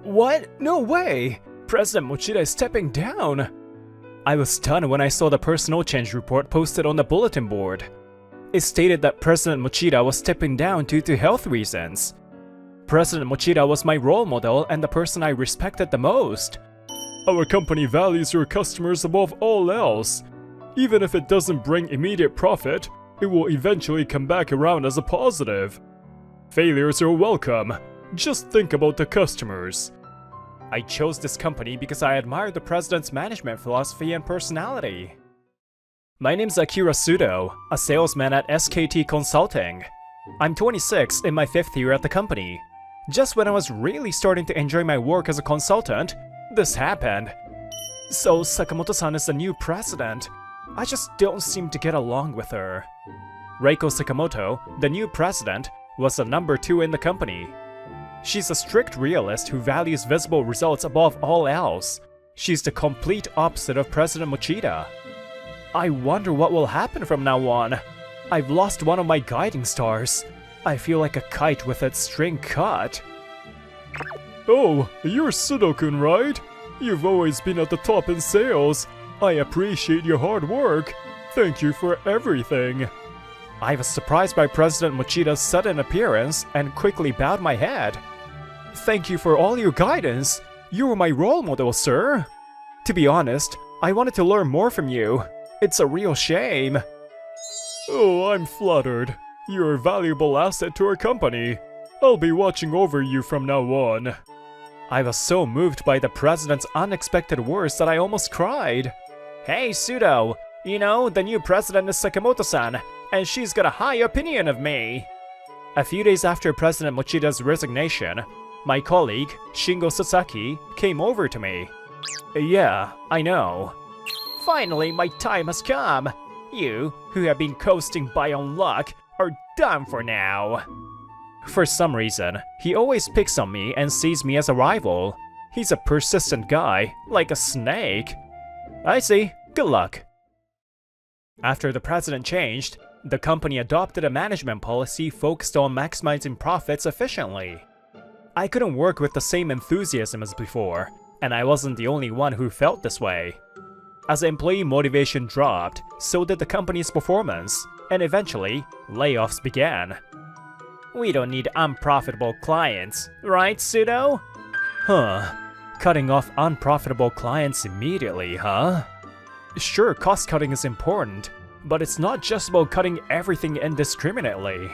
What? No way! President Mochida is stepping down! I was stunned when I saw the personnel change report posted on the bulletin board. It stated that President Mochida was stepping down due to health reasons. President Mochida was my role model and the person I respected the most. Our company values your customers above all else. Even if it doesn't bring immediate profit, it will eventually come back around as a positive. Failures are welcome. Just think about the customers. I chose this company because I admired the president's management philosophy and personality. My name's Akira Sudo, a salesman at SKT Consulting. I'm 26 in my 5th year at the company. Just when I was really starting to enjoy my work as a consultant, this happened. So Sakamoto-san is the new president. I just don't seem to get along with her. Reiko Sakamoto, the new president, was the number 2 in the company. She's a strict realist who values visible results above all else. She's the complete opposite of President Mochida. I wonder what will happen from now on. I've lost one of my guiding stars. I feel like a kite with its string cut. Oh, you're Sudo-kun, right? You've always been at the top in sales. I appreciate your hard work. Thank you for everything. I was surprised by President Mochida's sudden appearance and quickly bowed my head. Thank you for all your guidance. You were my role model, sir. To be honest, I wanted to learn more from you. It's a real shame. Oh, I'm flattered. You're a valuable asset to our company. I'll be watching over you from now on. I was so moved by the president's unexpected words that I almost cried. Hey, Sudo. You know, the new president is Sakamoto-san, and she's got a high opinion of me. A few days after President Mochida's resignation, my colleague, Shingo Sasaki, came over to me. Yeah, I know. Finally, my time has come. You, who have been coasting by on luck, are done for now. For some reason, he always picks on me and sees me as a rival. He's a persistent guy, like a snake. I see. Good luck. After the president changed, the company adopted a management policy focused on maximizing profits efficiently. I couldn't work with the same enthusiasm as before, and I wasn't the only one who felt this way. As employee motivation dropped, so did the company's performance, and eventually, layoffs began. We don't need unprofitable clients, right, Sudo? Huh. Cutting off unprofitable clients immediately, huh? Sure, cost-cutting is important, but it's not just about cutting everything indiscriminately.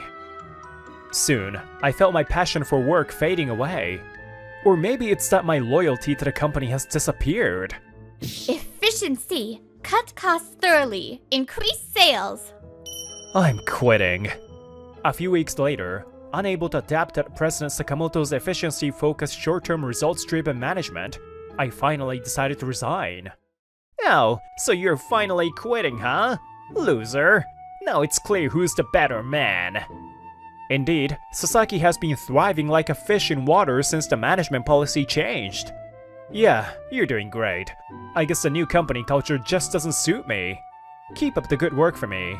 Soon, I felt my passion for work fading away. Or maybe it's that my loyalty to the company has disappeared. Efficiency. Cut costs thoroughly. Increase sales. I'm quitting. A few weeks later, unable to adapt to President Sakamoto's efficiency-focused short-term results-driven management, I finally decided to resign. Oh, so you're finally quitting, huh? Loser. Now it's clear who's the better man. Indeed, Sasaki has been thriving like a fish in water since the management policy changed. Yeah, you're doing great. I guess the new company culture just doesn't suit me. Keep up the good work for me.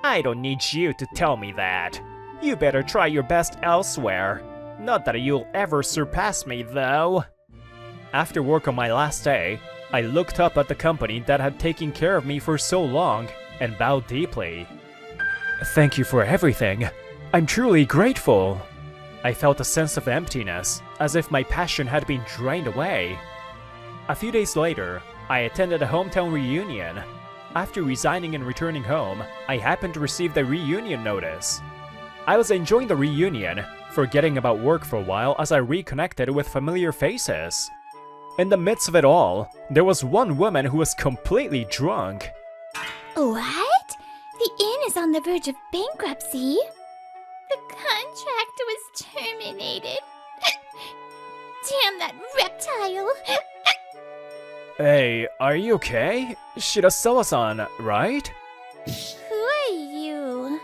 I don't need you to tell me that. You better try your best elsewhere. Not that you'll ever surpass me, though. After work on my last day, I looked up at the company that had taken care of me for so long and bowed deeply. Thank you for everything. I'm truly grateful. I felt a sense of emptiness, as if my passion had been drained away. A few days later, I attended a hometown reunion. After resigning and returning home, I happened to receive the reunion notice. I was enjoying the reunion, forgetting about work for a while as I reconnected with familiar faces. In the midst of it all, there was one woman who was completely drunk. What? The inn is on the verge of bankruptcy. The contract was terminated. Damn that reptile. Hey, are you okay? Shirasawa-san, right? Who are you?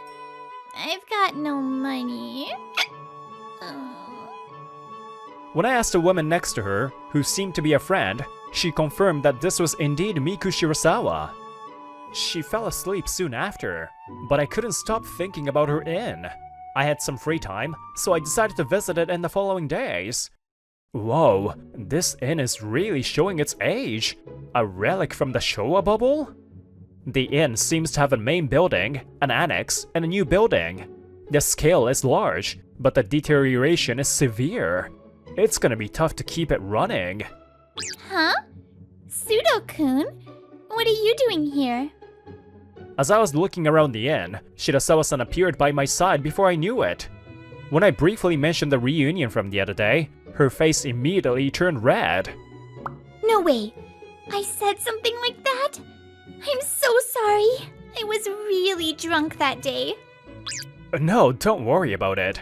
I've got no money. When I asked a woman next to her, who seemed to be a friend, she confirmed that this was indeed Miku Shirasawa. She fell asleep soon after, but I couldn't stop thinking about her inn. I had some free time, so I decided to visit it in the following days. Whoa, this inn is really showing its age. A relic from the Showa bubble? The inn seems to have a main building, an annex, and a new building. The scale is large, but the deterioration is severe. It's gonna be tough to keep it running. Huh? Pseudo-kun? What are you doing here? As I was looking around the inn, Shirasawa-san appeared by my side before I knew it. When I briefly mentioned the reunion from the other day, her face immediately turned red. No way. I said something like that? I'm so sorry. I was really drunk that day. No, don't worry about it.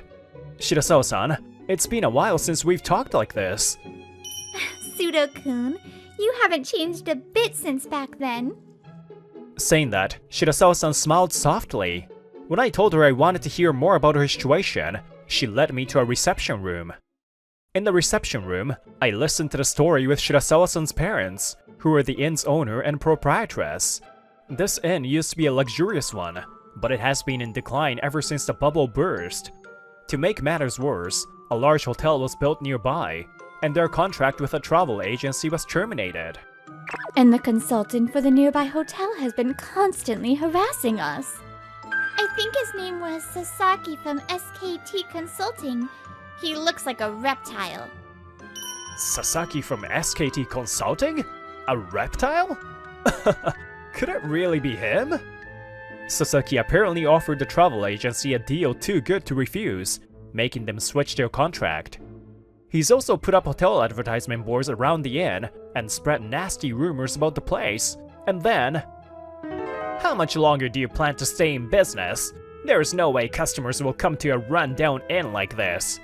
Shirasawa-san, it's been a while since we've talked like this. Pseudo-kun, you haven't changed a bit since back then. Saying that, Shirasawa-san smiled softly. When I told her I wanted to hear more about her situation, she led me to a reception room. In the reception room, I listened to the story with Shirasawa-san's parents, who were the inn's owner and proprietress. This inn used to be a luxurious one, but it has been in decline ever since the bubble burst. To make matters worse, a large hotel was built nearby, and their contract with a travel agency was terminated. And the consultant for the nearby hotel has been constantly harassing us. I think his name was Sasaki from SKT Consulting. He looks like a reptile. Sasaki from SKT Consulting? A reptile? Could it really be him? Sasaki apparently offered the travel agency a deal too good to refuse, making them switch their contract. He's also put up hotel advertisement boards around the inn and spread nasty rumors about the place. And then... How much longer do you plan to stay in business? There's no way customers will come to a run-down inn like this.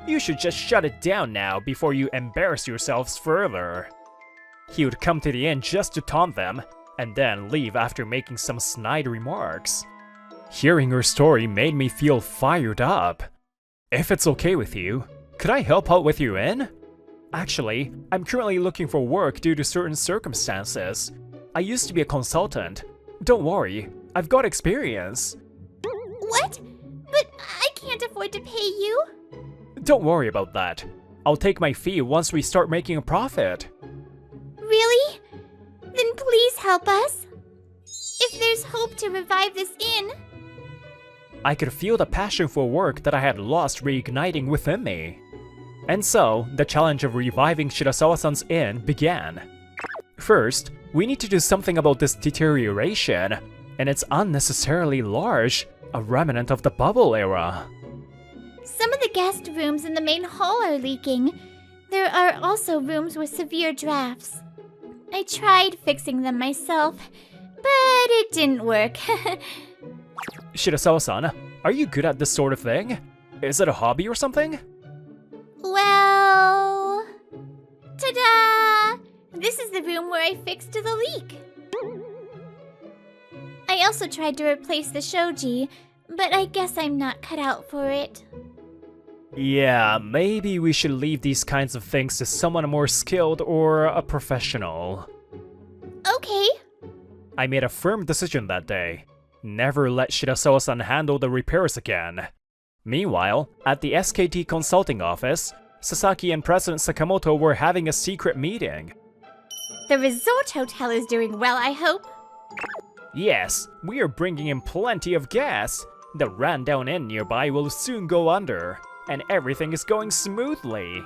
You should just shut it down now before you embarrass yourselves further. He would come to the inn just to taunt them, and then leave after making some snide remarks. Hearing her story made me feel fired up. If it's okay with you, could I help out with your inn? Actually, I'm currently looking for work due to certain circumstances. I used to be a consultant. Don't worry, I've got experience. What? But I can't afford to pay you. Don't worry about that. I'll take my fee once we start making a profit. Really? Then please help us. If there's hope to revive this inn. I could feel the passion for work that I had lost reigniting within me. And so, the challenge of reviving Shirasawa-san's inn began. First, we need to do something about this deterioration, and it's unnecessarily large, a remnant of the bubble era. Some of the guest rooms in the main hall are leaking. There are also rooms with severe drafts. I tried fixing them myself, but it didn't work. Shirasawa-san, are you good at this sort of thing? Is it a hobby or something? Well... Ta-da! This is the room where I fixed the leak. I also tried to replace the shoji, but I guess I'm not cut out for it. Yeah, maybe we should leave these kinds of things to someone more skilled or a professional. Okay. I made a firm decision that day. Never let Shirasawa-san handle the repairs again. Meanwhile, at the SKT Consulting office, Sasaki and President Sakamoto were having a secret meeting. The resort hotel is doing well, I hope. Yes, we are bringing in plenty of guests. The rundown inn nearby will soon go under, and everything is going smoothly.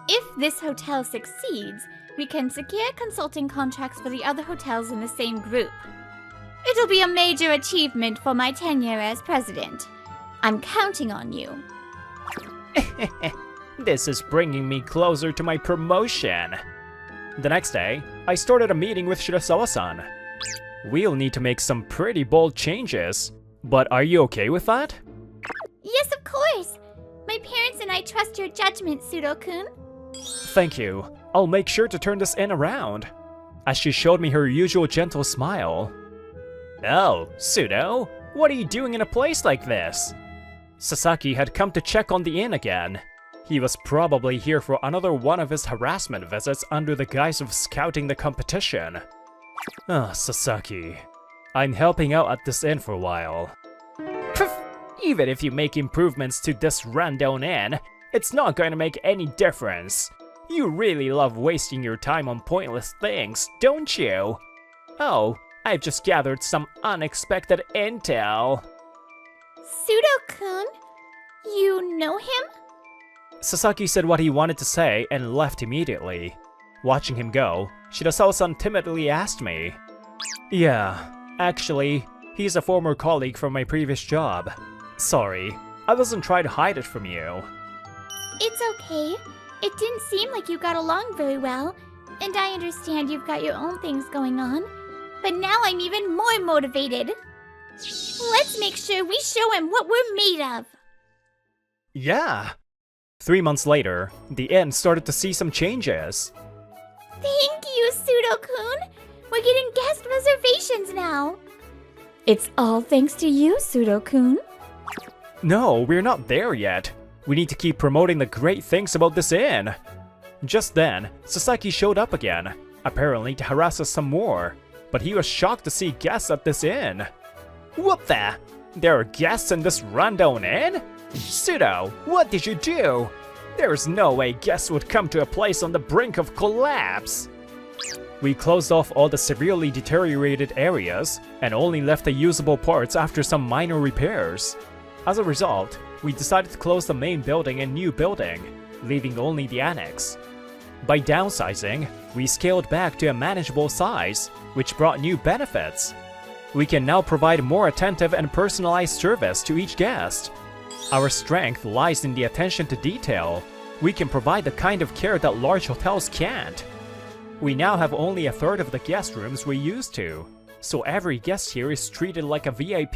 If this hotel succeeds, we can secure consulting contracts for the other hotels in the same group. It'll be a major achievement for my tenure as president. I'm counting on you. This is bringing me closer to my promotion. The next day, I started a meeting with Shirasawa-san. We'll need to make some pretty bold changes, but are you okay with that? Yes, of course. My parents and I trust your judgment, Pseudo-kun. Thank you. I'll make sure to turn this inn around. As she showed me her usual gentle smile. Oh, Pseudo? What are you doing in a place like this? Sasaki had come to check on the inn again. He was probably here for another one of his harassment visits under the guise of scouting the competition. Ah, Sasaki. I'm helping out at this inn for a while. Pff, even if you make improvements to this rundown inn, It's not going to make any difference. You really love wasting your time on pointless things, don't you? Oh, I've just gathered some unexpected intel. Pseudo-kun? You know him? Sasaki said what he wanted to say and left immediately. Watching him go, Shirasawa-san timidly asked me. Yeah, actually, he's a former colleague from my previous job. Sorry, I wasn't trying to hide it from you. It's okay. It didn't seem like you got along very well, and I understand you've got your own things going on. But now I'm even more motivated. Let's make sure we show him what we're made of. Yeah. 3 months later, the inn started to see some changes. Thank you, Pseudo-kun. We're getting guest reservations now. It's all thanks to you, Pseudo-kun. No, we're not there yet. We need to keep promoting the great things about this inn. Just then, Sasaki showed up again, apparently to harass us some more. But he was shocked to see guests at this inn. What the? There are guests in this rundown inn? Pseudo, what did you do? There's no way guests would come to a place on the brink of collapse. We closed off all the severely deteriorated areas and only left the usable parts after some minor repairs. As a result, we decided to close the main building and new building, leaving only the annex. By downsizing, we scaled back to a manageable size, which brought new benefits. We can now provide more attentive and personalized service to each guest. Our strength lies in the attention to detail. We can provide the kind of care that large hotels can't. We now have only a third of the guest rooms we used to, so every guest here is treated like a VIP.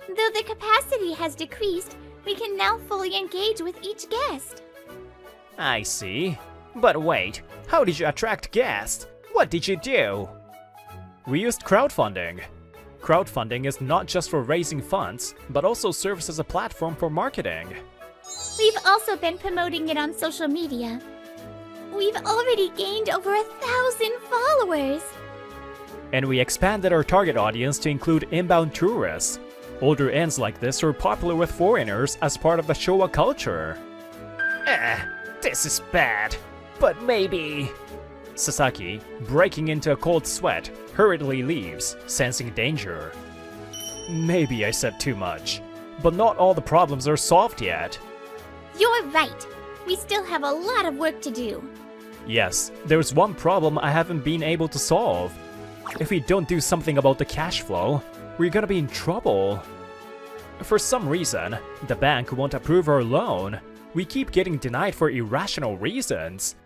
Though the capacity has decreased, we can now fully engage with each guest. I see. But wait, how did you attract guests? What did you do? We used crowdfunding. Crowdfunding is not just for raising funds, but also serves as a platform for marketing. We've also been promoting it on social media. We've already gained over 1,000 followers. And we expanded our target audience to include inbound tourists. Older inns like this are popular with foreigners as part of the Showa culture. This is bad, but maybe... Sasaki, breaking into a cold sweat, hurriedly leaves, sensing danger. Maybe I said too much, but not all the problems are solved yet. You're right. We still have a lot of work to do. Yes, there's one problem I haven't been able to solve. If we don't do something about the cash flow, we're gonna be in trouble. For some reason, the bank won't approve our loan. We keep getting denied for irrational reasons.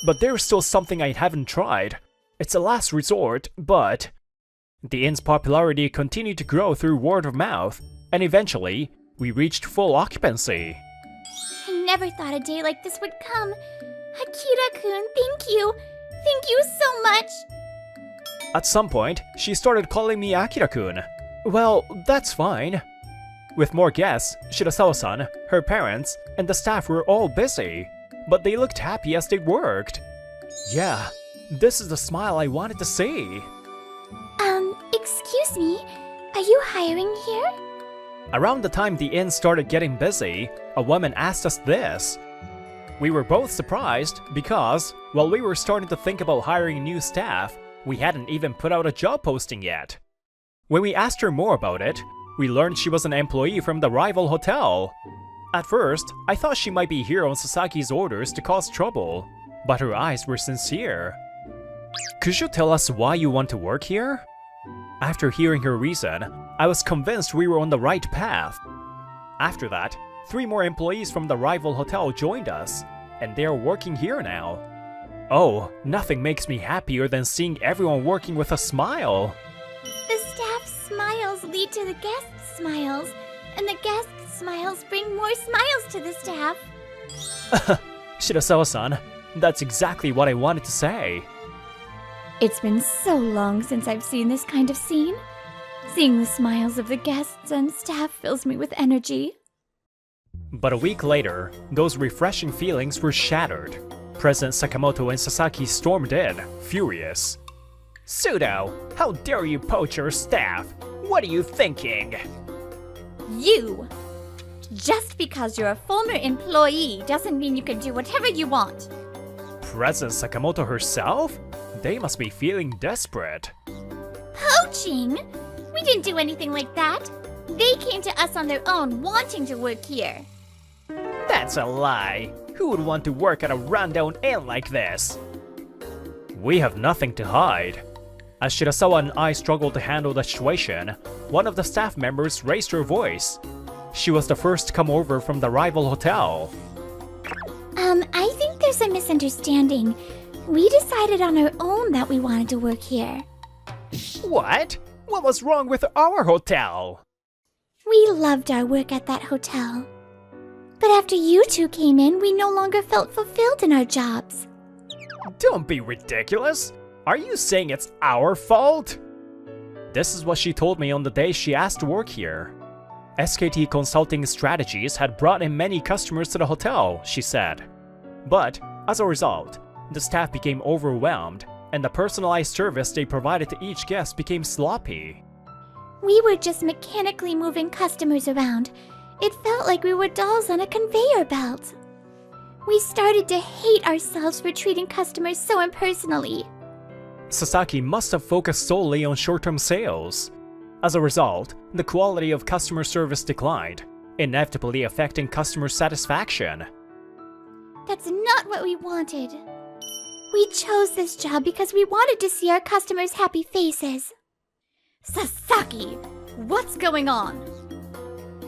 But there's still something I haven't tried. It's a last resort, but... The inn's popularity continued to grow through word of mouth, and eventually, we reached full occupancy. I never thought a day like this would come. Akira-kun, thank you. Thank you so much. At some point, she started calling me Akira-kun. Well, that's fine. With more guests, Shirasawa-san, her parents, and the staff were all busy, but they looked happy as they worked. Yeah, this is the smile I wanted to see. Excuse me, are you hiring here? Around the time the inn started getting busy, a woman asked us this. We were both surprised because, while we were starting to think about hiring new staff, we hadn't even put out a job posting yet. When we asked her more about it, we learned she was an employee from the rival hotel. At first, I thought she might be here on Sasaki's orders to cause trouble, but her eyes were sincere. Could you tell us why you want to work here? After hearing her reason, I was convinced we were on the right path. After that, 3 more employees from the rival hotel joined us, and they're working here now. Oh, nothing makes me happier than seeing everyone working with a smile. The staff's smiles lead to the guests' smiles, and the guests' smiles bring more smiles to the staff. Shirasawa-san, that's exactly what I wanted to say. It's been so long since I've seen this kind of scene. Seeing the smiles of the guests and staff fills me with energy. But a week later, those refreshing feelings were shattered. President Sakamoto and Sasaki stormed in, furious. Pseudo, how dare you poach your staff? What are you thinking? You! Just because you're a former employee doesn't mean you can do whatever you want. President Sakamoto herself? They must be feeling desperate. Poaching? We didn't do anything like that. They came to us on their own, wanting to work here. That's a lie. Who would want to work at a rundown inn like this? We have nothing to hide. As Shirasawa and I struggled to handle the situation, one of the staff members raised her voice. She was the first to come over from the rival hotel. I think there's a misunderstanding. We decided on our own that we wanted to work here. What? What was wrong with our hotel? We loved our work at that hotel. But after you two came in, we no longer felt fulfilled in our jobs. Don't be ridiculous. Are you saying it's our fault? This is what she told me on the day she asked to work here. SKT Consulting Strategies had brought in many customers to the hotel, she said. But, as a result, the staff became overwhelmed, and the personalized service they provided to each guest became sloppy. We were just mechanically moving customers around. It felt like we were dolls on a conveyor belt. We started to hate ourselves for treating customers so impersonally. Sasaki must have focused solely on short-term sales. As a result, the quality of customer service declined, inevitably affecting customer satisfaction. That's not what we wanted. We chose this job because we wanted to see our customers' happy faces. Sasaki, what's going on?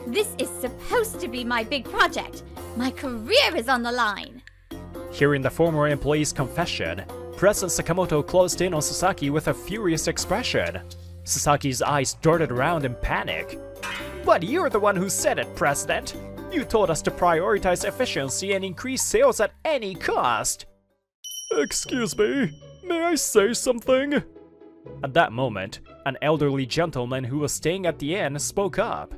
This is supposed to be my big project. My career is on the line. Hearing the former employee's confession, President Sakamoto closed in on Sasaki with a furious expression. Sasaki's eyes darted around in panic. But you're the one who said it, President! You told us to prioritize efficiency and increase sales at any cost! Excuse me, may I say something? At that moment, an elderly gentleman who was staying at the inn spoke up.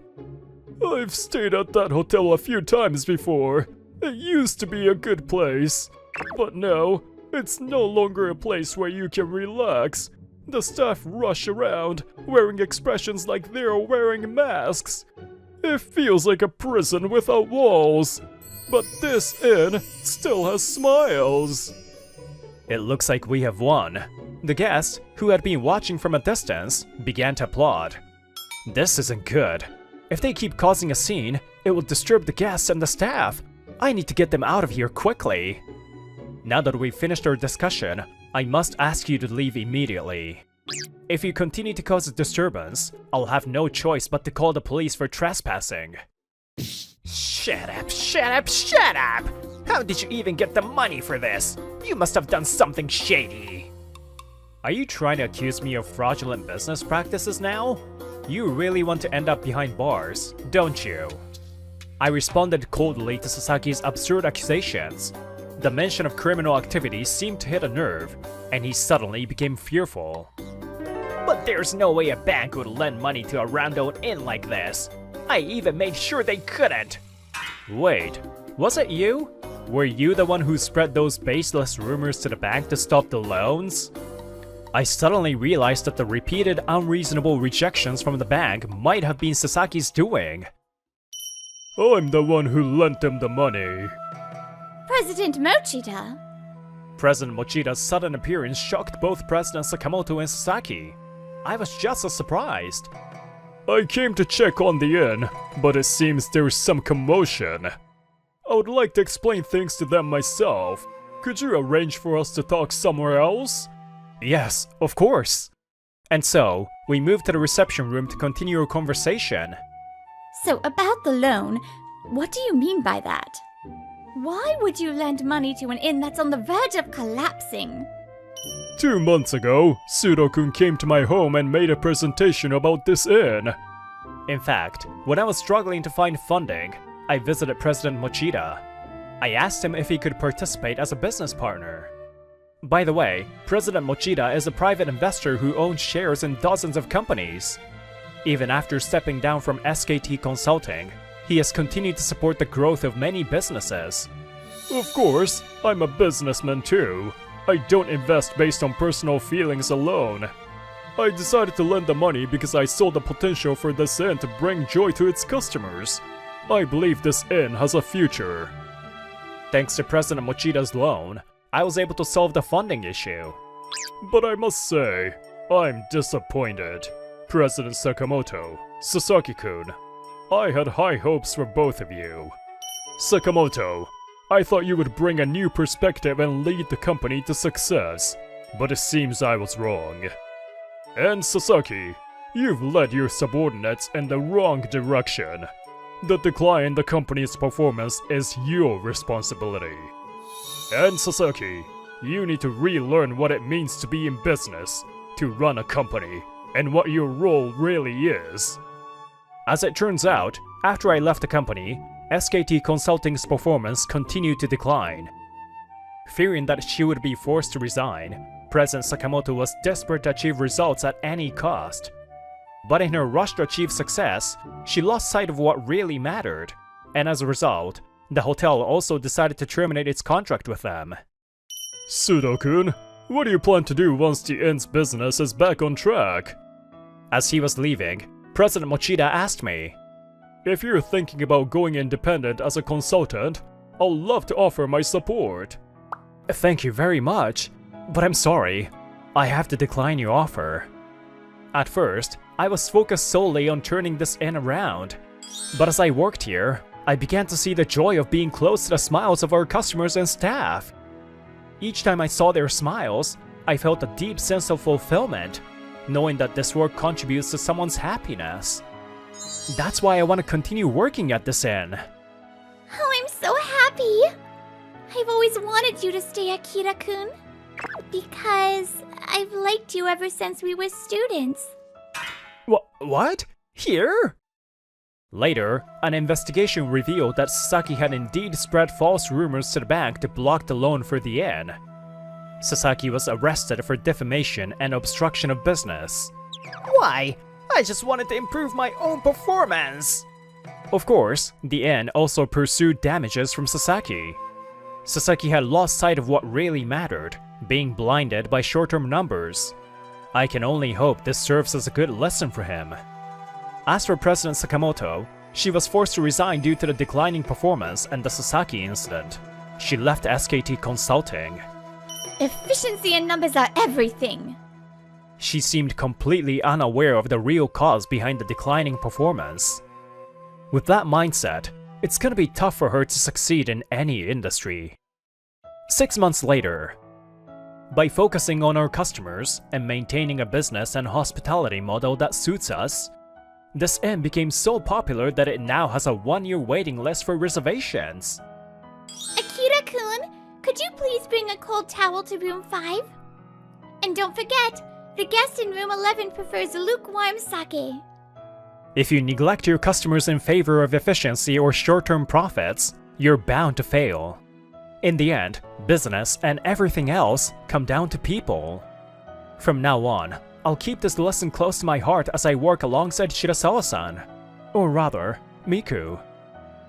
I've stayed at that hotel a few times before. It used to be a good place. But now, it's no longer a place where you can relax. The staff rush around, wearing expressions like they're wearing masks. It feels like a prison without walls. But this inn still has smiles. It looks like we have won. The guests, who had been watching from a distance, began to applaud. This isn't good. If they keep causing a scene, it will disturb the guests and the staff. I need to get them out of here quickly. Now that we've finished our discussion, I must ask you to leave immediately. If you continue to cause a disturbance, I'll have no choice but to call the police for trespassing. Shut up, shut up, shut up! How did you even get the money for this? You must have done something shady. Are you trying to accuse me of fraudulent business practices now? You really want to end up behind bars, don't you? I responded coldly to Sasaki's absurd accusations. The mention of criminal activity seemed to hit a nerve, and he suddenly became fearful. But there's no way a bank would lend money to a rundown inn like this. I even made sure they couldn't. Wait, was it you? Were you the one who spread those baseless rumors to the bank to stop the loans? I suddenly realized that the repeated unreasonable rejections from the bank might have been Sasaki's doing. I'm the one who lent them the money. President Mochida? President Mochida's sudden appearance shocked both President Sakamoto and Sasaki. I was just as surprised. I came to check on the inn, but it seems there's some commotion. I would like to explain things to them myself. Could you arrange for us to talk somewhere else? Yes, of course. And so, we moved to the reception room to continue our conversation. So about the loan, what do you mean by that? Why would you lend money to an inn that's on the verge of collapsing? 2 months ago, Sudo-kun came to my home and made a presentation about this inn. In fact, when I was struggling to find funding, I visited President Mochida. I asked him if he could participate as a business partner. By the way, President Mochida is a private investor who owns shares in dozens of companies. Even after stepping down from SKT Consulting, he has continued to support the growth of many businesses. Of course, I'm a businessman too. I don't invest based on personal feelings alone. I decided to lend the money because I saw the potential for this inn to bring joy to its customers. I believe this inn has a future. Thanks to President Mochida's loan, I was able to solve the funding issue. But I must say, I'm disappointed. President Sakamoto, Sasaki-kun, I had high hopes for both of you. Sakamoto, I thought you would bring a new perspective and lead the company to success, but it seems I was wrong. And Sasaki, you've led your subordinates in the wrong direction. The decline in the company's performance is your responsibility. And Sasaki, you need to relearn what it means to be in business, to run a company, and what your role really is. As it turns out, after I left the company, SKT Consulting's performance continued to decline. Fearing that she would be forced to resign, President Sakamoto was desperate to achieve results at any cost. But in her rush to achieve success, she lost sight of what really mattered, and as a result, the hotel also decided to terminate its contract with them. Sudo-kun, what do you plan to do once the inn's business is back on track? As he was leaving, President Mochida asked me, if you're thinking about going independent as a consultant, I'll love to offer my support. Thank you very much, but I'm sorry, I have to decline your offer. At first, I was focused solely on turning this inn around, but as I worked here, I began to see the joy of being close to the smiles of our customers and staff. Each time I saw their smiles, I felt a deep sense of fulfillment, knowing that this work contributes to someone's happiness. That's why I want to continue working at this inn. Oh, I'm so happy! I've always wanted you to stay, Akira-kun. Because I've liked you ever since we were students. What? Here? Later, an investigation revealed that Sasaki had indeed spread false rumors to the bank to block the loan for the inn. Sasaki was arrested for defamation and obstruction of business. Why? I just wanted to improve my own performance! Of course, the inn also pursued damages from Sasaki. Sasaki had lost sight of what really mattered, being blinded by short-term numbers. I can only hope this serves as a good lesson for him. As for President Sakamoto, she was forced to resign due to the declining performance and the Sasaki incident. She left SKT Consulting. Efficiency and numbers are everything! She seemed completely unaware of the real cause behind the declining performance. With that mindset, it's gonna be tough for her to succeed in any industry. 6 months later, by focusing on our customers and maintaining a business and hospitality model that suits us, this inn became so popular that it now has a 1-year waiting list for reservations. Akira-kun, could you please bring a cold towel to room 5? And don't forget, the guest in room 11 prefers lukewarm sake. If you neglect your customers in favor of efficiency or short-term profits, you're bound to fail. In the end, business and everything else come down to people. From now on, I'll keep this lesson close to my heart as I work alongside Shirasawa-san. Or rather, Miku.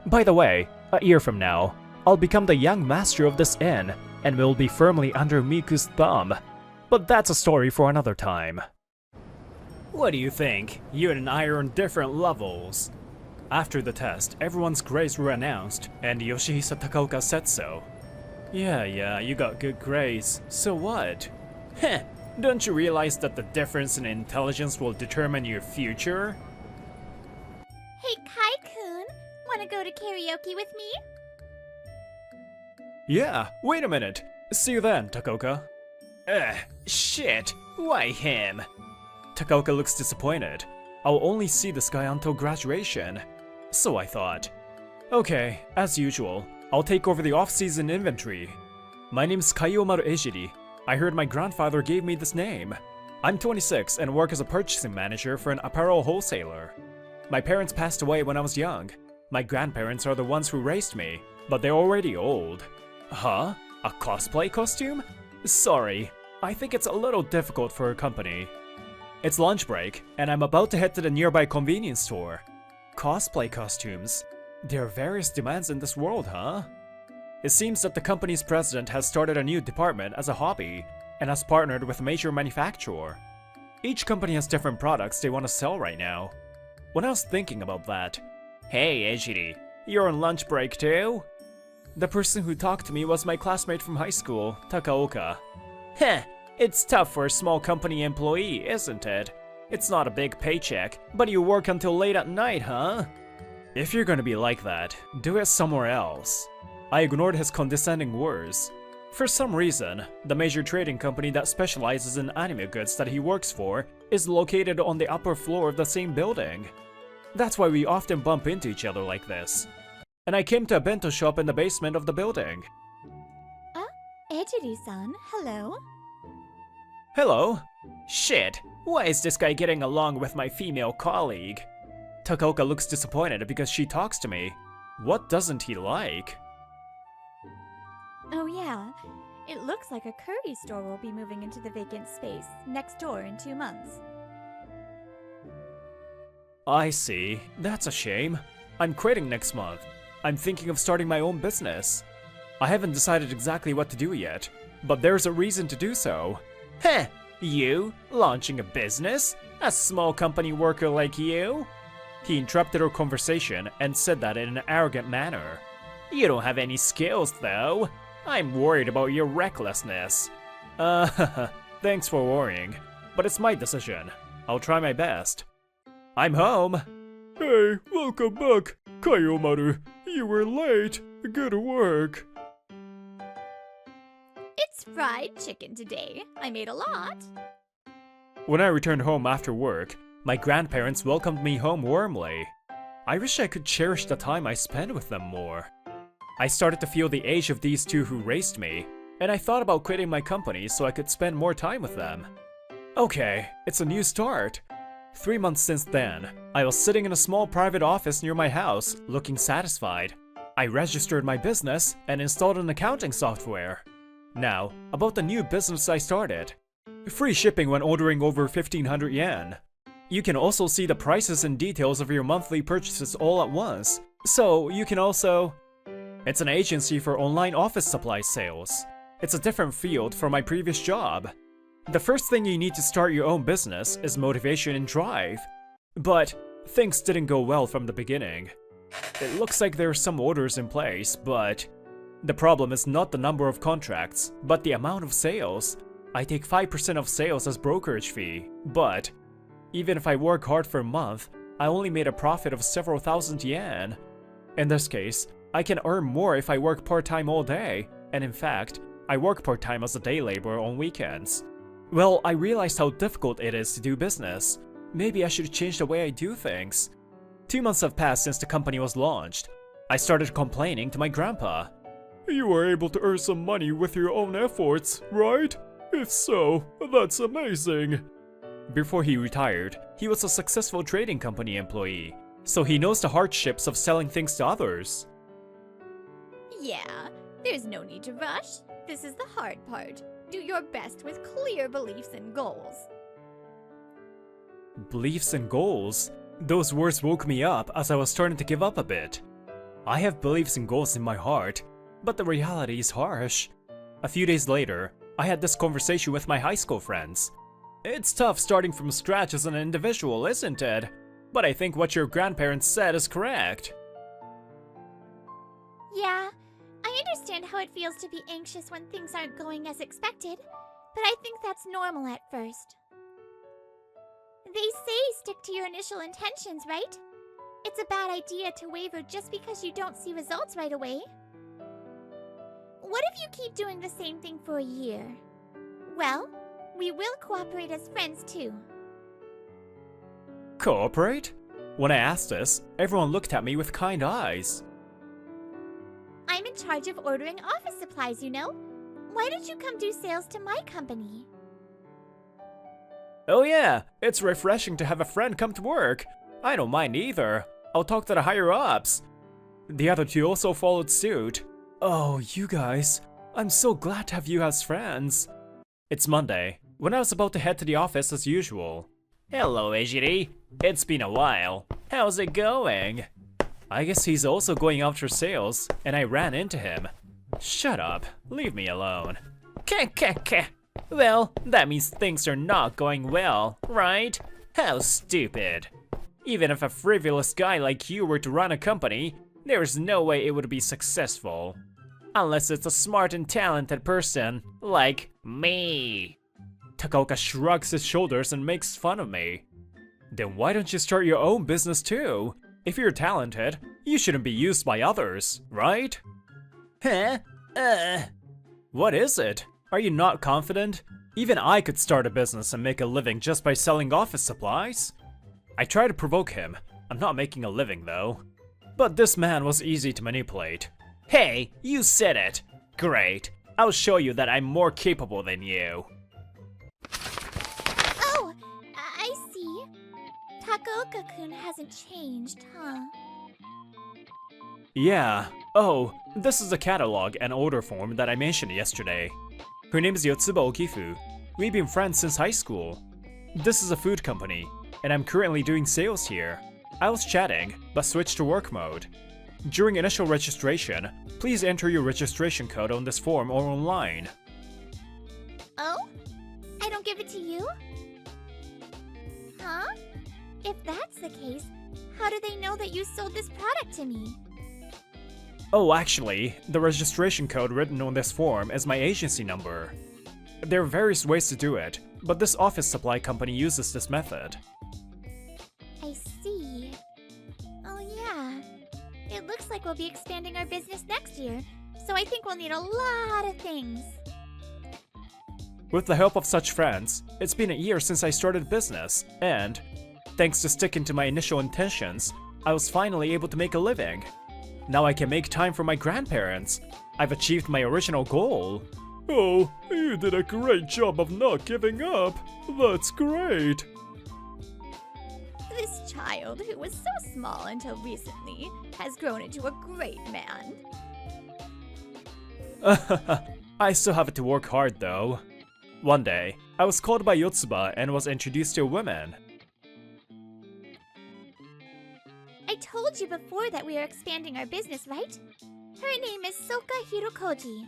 By the way, a year from now, I'll become the young master of this inn and will be firmly under Miku's thumb. But that's a story for another time. What do you think? You and I are on different levels. After the test, everyone's grades were announced, and Yoshihisa Takaoka said so. Yeah, you got good grades. So what? Heh, don't you realize that the difference in intelligence will determine your future? Hey, Kai-kun, wanna go to karaoke with me? Yeah, wait a minute. See you then, Takaoka. Shit. Why him? Takaoka looks disappointed. I'll only see this guy until graduation. So I thought. Okay, as usual, I'll take over the off-season inventory. My name's Kaiomaru Ejiri. I heard my grandfather gave me this name. I'm 26 and work as a purchasing manager for an apparel wholesaler. My parents passed away when I was young. My grandparents are the ones who raised me, but they're already old. Huh? A cosplay costume? Sorry, I think it's a little difficult for a company. It's lunch break, and I'm about to head to the nearby convenience store. Cosplay costumes? There are various demands in this world, huh? It seems that the company's president has started a new department as a hobby, and has partnered with a major manufacturer. Each company has different products they want to sell right now. When I was thinking about that, hey Ejiri, you're on lunch break too? The person who talked to me was my classmate from high school, Takaoka. Heh, it's tough for a small company employee, isn't it? It's not a big paycheck, but you work until late at night, huh? If you're gonna be like that, do it somewhere else. I ignored his condescending words. For some reason, the major trading company that specializes in anime goods that he works for is located on the upper floor of the same building. That's why we often bump into each other like this. And I came to a bento shop in the basement of the building. Ejiri-san, hello. Hello? Shit, why is this guy getting along with my female colleague? Takaoka looks disappointed because she talks to me. What doesn't he like? Oh yeah, it looks like a curry store will be moving into the vacant space next door in 2 months. I see. That's a shame. I'm quitting next month. I'm thinking of starting my own business. I haven't decided exactly what to do yet, but there's a reason to do so. Heh! You? Launching a business? A small company worker like you? He interrupted our conversation and said that in an arrogant manner. You don't have any skills, though. I'm worried about your recklessness. Thanks for worrying, but it's my decision. I'll try my best. I'm home. Hey, welcome back, Kaiomaru. You were late. Good work. It's fried chicken today. I made a lot. When I returned home after work, my grandparents welcomed me home warmly. I wish I could cherish the time I spent with them more. I started to feel the age of these two who raised me, and I thought about quitting my company so I could spend more time with them. Okay, it's a new start. 3 months since then, I was sitting in a small private office near my house, looking satisfied. I registered my business and installed an accounting software. Now, about the new business I started. Free shipping when ordering over 1500 yen. You can also see the prices and details of your monthly purchases all at once, so you can also... It's an agency for online office supply sales. It's a different field from my previous job. The first thing you need to start your own business is motivation and drive. But things didn't go well from the beginning. It looks like there are some orders in place, but the problem is not the number of contracts, but the amount of sales. I take 5% of sales as brokerage fee, but even if I work hard for a month, I only made a profit of several thousand yen. In this case, I can earn more if I work part-time all day, and in fact, I work part-time as a day laborer on weekends. Well, I realized how difficult it is to do business. Maybe I should change the way I do things. 2 months have passed since the company was launched. I started complaining to my grandpa. You were able to earn some money with your own efforts, right? If so, that's amazing. Before he retired, he was a successful trading company employee, so he knows the hardships of selling things to others. Yeah, there's no need to rush. This is the hard part. Do your best with clear beliefs and goals. Beliefs and goals? Those words woke me up as I was starting to give up a bit. I have beliefs and goals in my heart, but the reality is harsh. A few days later, I had this conversation with my high school friends. It's tough starting from scratch as an individual, isn't it? But I think what your grandparents said is correct. Yeah, I understand how it feels to be anxious when things aren't going as expected, but I think that's normal at first. They say stick to your initial intentions, right? It's a bad idea to waver just because you don't see results right away. What if you keep doing the same thing for a year? Well, we will cooperate as friends too. Cooperate? When I asked this, everyone looked at me with kind eyes. I'm in charge of ordering office supplies, you know? Why don't you come do sales to my company? Oh yeah, it's refreshing to have a friend come to work. I don't mind either. I'll talk to the higher-ups. The other two also followed suit. Oh, you guys. I'm so glad to have you as friends. It's Monday, when I was about to head to the office as usual. Hello, Ejiri. It's been a while. How's it going? I guess he's also going after sales, and I ran into him. Shut up. Leave me alone. Well, that means things are not going well, right? How stupid. Even if a frivolous guy like you were to run a company, there's no way it would be successful. Unless it's a smart and talented person, like me. Takaoka shrugs his shoulders and makes fun of me. Then why don't you start your own business too? If you're talented, you shouldn't be used by others, right? Huh? What is it? Are you not confident? Even I could start a business and make a living just by selling office supplies. I try to provoke him. I'm not making a living though. But this man was easy to manipulate. Hey, you said it! Great. I'll show you that I'm more capable than you. Oh, I see. Takaoka-kun hasn't changed, huh? Yeah. Oh, this is the catalog and order form that I mentioned yesterday. Her name is Yotsuba Okifu. We've been friends since high school. This is a food company, and I'm currently doing sales here. I was chatting, but switched to work mode. During initial registration, please enter your registration code on this form or online. Oh? I don't give it to you? Huh? If that's the case, how do they know that you sold this product to me? Oh, actually, the registration code written on this form is my agency number. There are various ways to do it, but this office supply company uses this method. I see. Oh yeah. It looks like we'll be expanding our business next year, so I think we'll need a lot of things. With the help of such friends, it's been a year since I started business, and thanks to sticking to my initial intentions, I was finally able to make a living. Now I can make time for my grandparents. I've achieved my original goal. Oh, you did a great job of not giving up. That's great. This child, who was so small until recently, has grown into a great man. I still have to work hard though. One day, I was called by Yotsuba and was introduced to a woman. I told you before that we are expanding our business, right? Her name is Soka Hirokoji.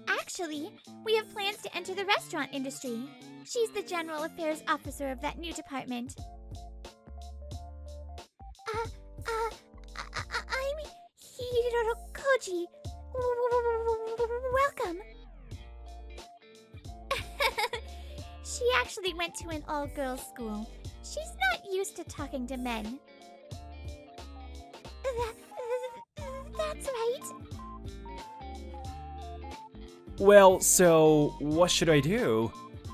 Actually, we have plans to enter the restaurant industry. She's the general affairs officer of that new department. I'm Hirokoji. Welcome. She actually went to an all-girls school. She's not used to talking to men. That's right. Well, so what should I do?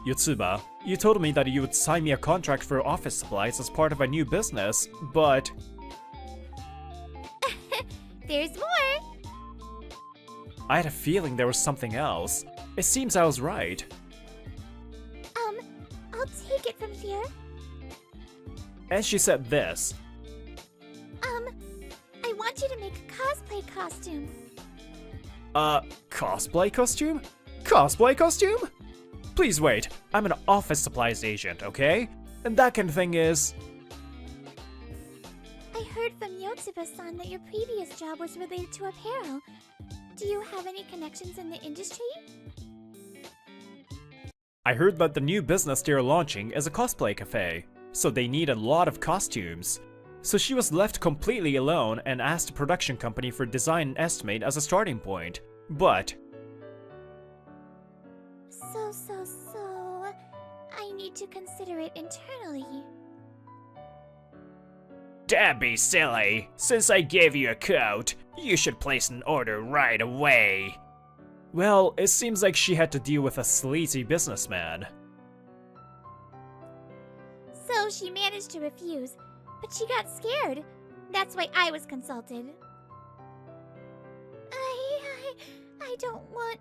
Yotsuba, you told me that you would sign me a contract for office supplies as part of a new business, but... There's more. I had a feeling there was something else. It seems I was right. I'll take it from here. And she said this. I want you to make a cosplay costume. Cosplay costume? Cosplay costume? Please wait, I'm an office supplies agent, okay? And that kind of thing is... I heard from Yotsuba-san that your previous job was related to apparel. Do you have any connections in the industry? I heard that the new business they're launching is a cosplay cafe, so they need a lot of costumes. So she was left completely alone and asked a production company for design and estimate as a starting point. But... So, I need to consider it internally. Don't be silly. Since I gave you a coat, you should place an order right away. Well, it seems like she had to deal with a sleazy businessman. So she managed to refuse, but she got scared. That's why I was consulted. I don't want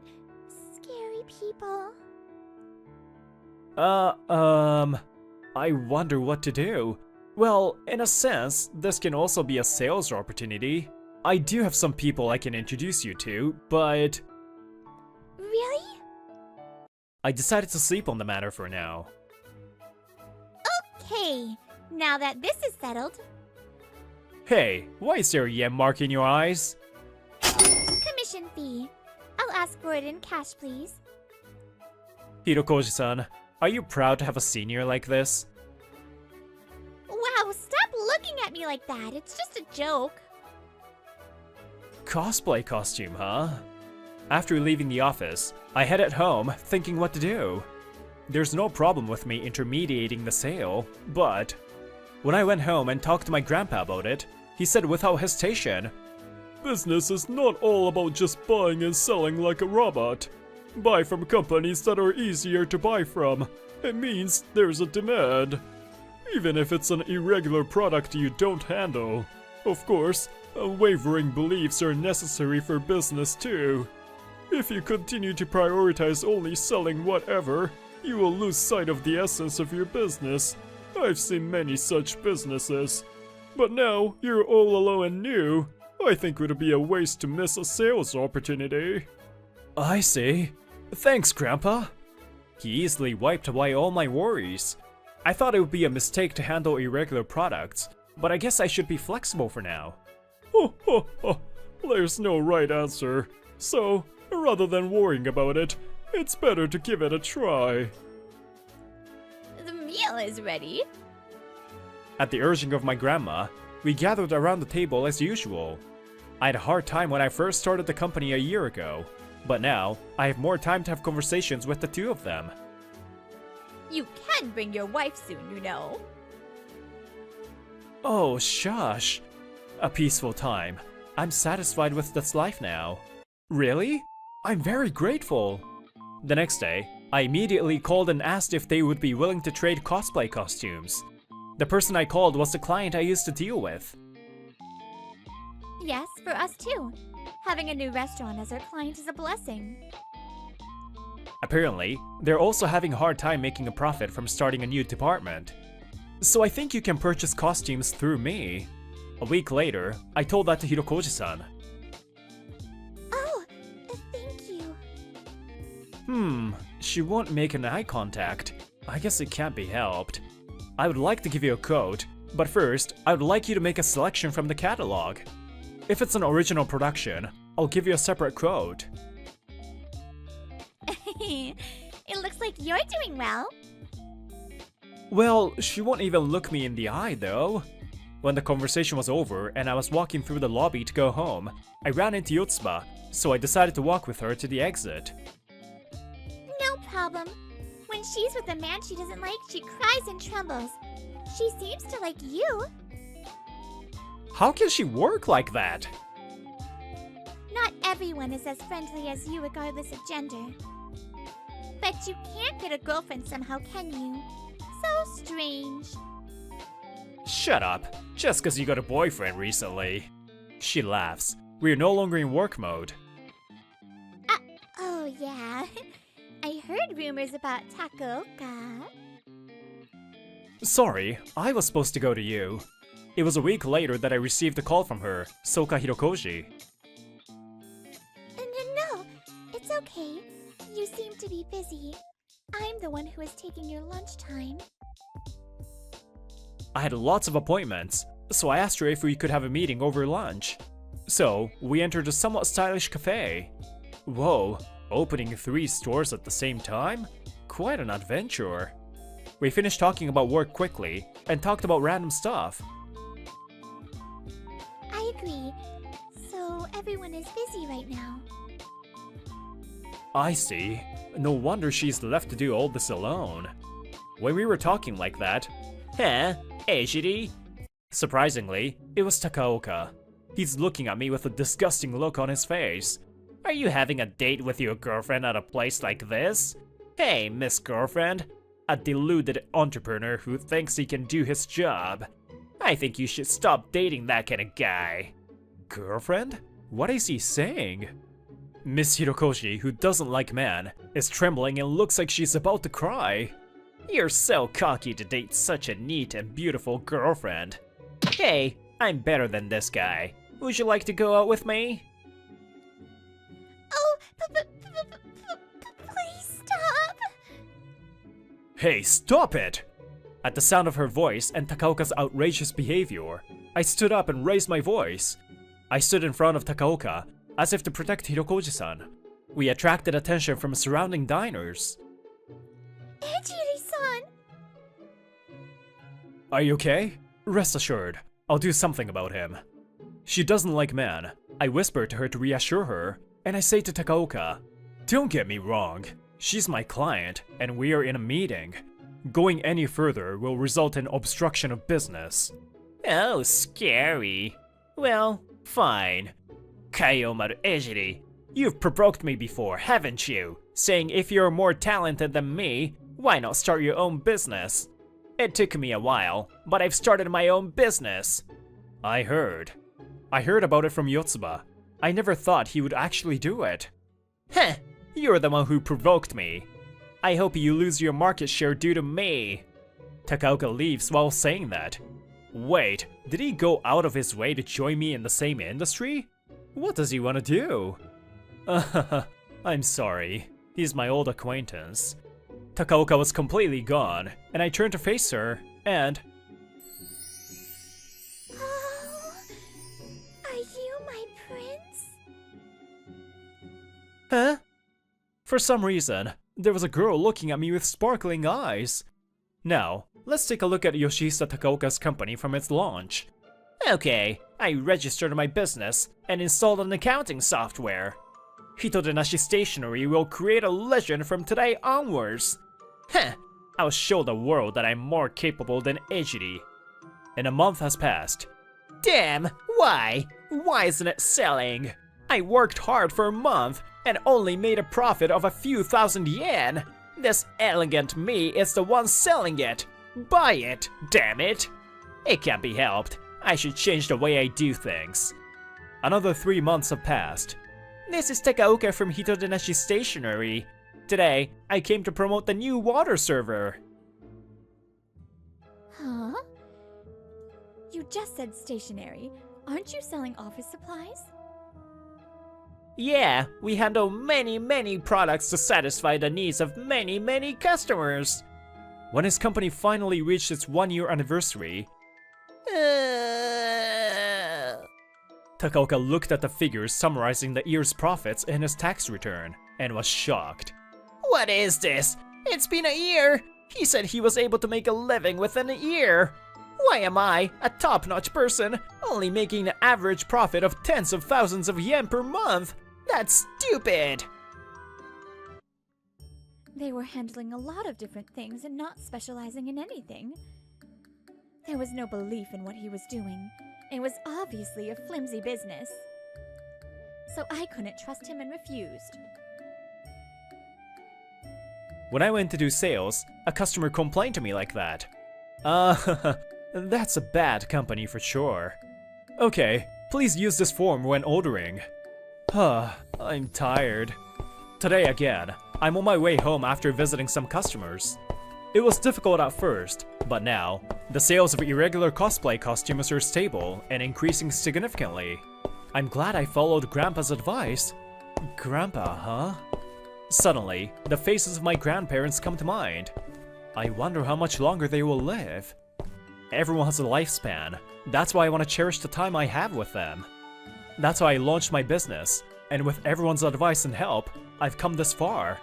scary people. I wonder what to do. Well, in a sense, this can also be a sales opportunity. I do have some people I can introduce you to, but... Really? I decided to sleep on the matter for now. Okay, now that this is settled... Hey, why is there a yen mark in your eyes? Commission fee. I'll ask for it in cash, please. Hirokoji-san, are you proud to have a senior like this? Wow, stop looking at me like that. It's just a joke. Cosplay costume, huh? After leaving the office, I headed home thinking what to do. There's no problem with me intermediating the sale, but when I went home and talked to my grandpa about it, he said without hesitation, "Business is not all about just buying and selling like a robot. Buy from companies that are easier to buy from. It means there's a demand. Even if it's an irregular product you don't handle. Of course, unwavering beliefs are necessary for business too. If you continue to prioritize only selling whatever, you will lose sight of the essence of your business. I've seen many such businesses. But now you're all alone and new. I think it would be a waste to miss a sales opportunity." I see. Thanks, Grandpa. He easily wiped away all my worries. I thought it would be a mistake to handle irregular products, but I guess I should be flexible for now. Ho ho ho, there's no right answer. So, rather than worrying about it, it's better to give it a try. The meal is ready. At the urging of my grandma, we gathered around the table as usual. I had a hard time when I first started the company a year ago, but now I have more time to have conversations with the two of them. You can bring your wife soon, you know. Oh, shush. A peaceful time. I'm satisfied with this life now. Really? I'm very grateful. The next day, I immediately called and asked if they would be willing to trade cosplay costumes. The person I called was the client I used to deal with. Yes, for us too. Having a new restaurant as our client is a blessing. Apparently, they're also having a hard time making a profit from starting a new department. So I think you can purchase costumes through me. A week later, I told that to Hirokoji-san. Oh, thank you. She won't make an eye contact. I guess it can't be helped. I would like to give you a code, but first, I would like you to make a selection from the catalog. If it's an original production, I'll give you a separate code. It looks like you're doing well. Well, she won't even look me in the eye though. When the conversation was over and I was walking through the lobby to go home, I ran into Yotsuba, so I decided to walk with her to the exit. No problem. When she's with a man she doesn't like, she cries and trembles. She seems to like you. How can she work like that? Not everyone is as friendly as you regardless of gender. But you can't get a girlfriend somehow, can you? So strange. Shut up, just cause you got a boyfriend recently. She laughs. We're no longer in work mode. Oh yeah. I heard rumors about Takaoka. Sorry, I was supposed to go to you. It was a week later that I received a call from her, Soka Hirokoji. No, it's okay. You seem to be busy. I'm the one who is taking your lunchtime. I had lots of appointments, so I asked her if we could have a meeting over lunch. So, we entered a somewhat stylish cafe. Whoa, opening 3 stores at the same time? Quite an adventure. We finished talking about work quickly, and talked about random stuff. I agree. So everyone is busy right now. I see. No wonder she's left to do all this alone. When we were talking like that, hey, Shiri. Surprisingly, it was Takaoka. He's looking at me with a disgusting look on his face. Are you having a date with your girlfriend at a place like this? Hey, Miss Girlfriend. A deluded entrepreneur who thinks he can do his job. I think you should stop dating that kind of guy. Girlfriend? What is he saying? Miss Hirokoshi, who doesn't like men, is trembling and looks like she's about to cry. You're so cocky to date such a neat and beautiful girlfriend. Hey, I'm better than this guy. Would you like to go out with me? Oh, please stop. Hey, stop it! At the sound of her voice and Takaoka's outrageous behavior, I stood up and raised my voice. I stood in front of Takaoka, as if to protect Hirokoji-san. We attracted attention from surrounding diners. Ejiri-san! Are you okay? Rest assured, I'll do something about him. She doesn't like men. I whisper to her to reassure her, and I say to Takaoka, don't get me wrong, she's my client, and we are in a meeting. Going any further will result in obstruction of business. Oh, scary. Well, fine. Kaiomaru Ejiri, you've provoked me before, haven't you? Saying if you're more talented than me, why not start your own business? It took me a while, but I've started my own business. I heard about it from Yotsuba. I never thought he would actually do it. Heh, you're the one who provoked me. I hope you lose your market share due to me. Takaoka leaves while saying that. Wait, did he go out of his way to join me in the same industry? What does he want to do? I'm sorry. He's my old acquaintance. Takaoka was completely gone, and I turned to face her, and... Oh, are you my prince? Huh? For some reason, there was a girl looking at me with sparkling eyes. Now, let's take a look at Yoshihisa Takaoka's company from its launch. Okay, I registered my business and installed an accounting software. Hitodenashi Stationery will create a legend from today onwards. Heh, I'll show the world that I'm more capable than Ejiri. And a month has passed. Damn, why? Why isn't it selling? I worked hard for a month and only made a profit of a few thousand yen. This elegant me is the one selling it. Buy it, damn it. It can't be helped. I should change the way I do things. Another 3 months have passed. This is Takaoka from Hitodenashi Stationery. Today, I came to promote the new water server. Huh? You just said stationery. Aren't you selling office supplies? Yeah, we handle many products to satisfy the needs of many customers. When his company finally reached its 1-year anniversary, Takaoka looked at the figures summarizing the year's profits in his tax return and was shocked. What is this? It's been a year! He said he was able to make a living within a year. Why am I, a top-notch person, only making an average profit of tens of thousands of yen per month? That's stupid! They were handling a lot of different things and not specializing in anything. There was no belief in what he was doing. It was obviously a flimsy business. So I couldn't trust him and refused. When I went to do sales, a customer complained to me like that. That's a bad company for sure. Okay, please use this form when ordering. I'm tired. Today again, I'm on my way home after visiting some customers. It was difficult at first, but now, the sales of irregular cosplay costumes are stable and increasing significantly. I'm glad I followed Grandpa's advice. Grandpa, huh? Suddenly, the faces of my grandparents come to mind. I wonder how much longer they will live. Everyone has a lifespan. That's why I want to cherish the time I have with them. That's why I launched my business, and with everyone's advice and help, I've come this far.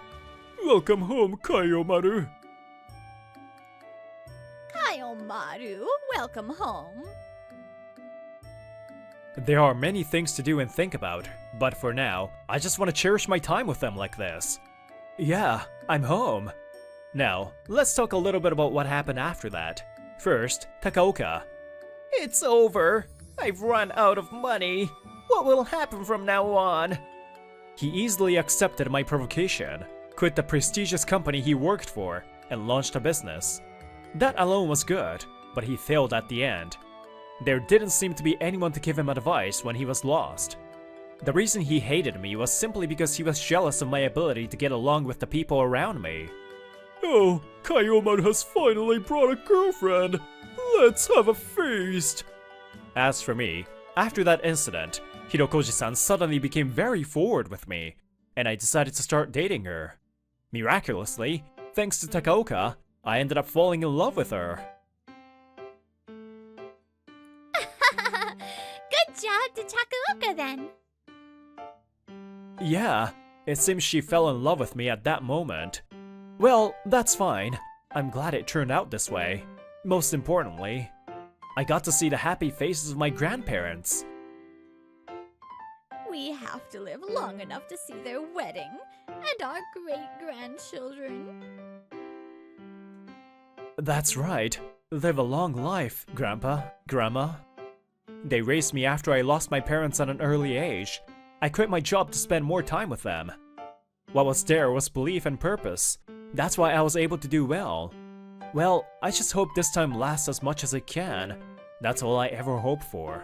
Welcome home, Kaiomaru. Kaiomaru, welcome home. There are many things to do and think about, but for now, I just want to cherish my time with them like this. Yeah, I'm home. Now, let's talk a little bit about what happened after that. First, Takaoka. It's over. I've run out of money. What will happen from now on? He easily accepted my provocation, quit the prestigious company he worked for, and launched a business. That alone was good, but he failed at the end. There didn't seem to be anyone to give him advice when he was lost. The reason he hated me was simply because he was jealous of my ability to get along with the people around me. Oh, Kaiomaru has finally brought a girlfriend! Let's have a feast! As for me, after that incident, Hirokoji-san suddenly became very forward with me, and I decided to start dating her. Miraculously, thanks to Takaoka, I ended up falling in love with her. Good job to Takaoka then. Yeah, it seems she fell in love with me at that moment. Well, that's fine. I'm glad it turned out this way. Most importantly, I got to see the happy faces of my grandparents. We have to live long enough to see their wedding and our great-grandchildren. That's right. Live a long life, Grandpa, Grandma. They raised me after I lost my parents at an early age. I quit my job to spend more time with them. What was there was belief and purpose. That's why I was able to do well. Well, I just hope this time lasts as much as it can. That's all I ever hope for.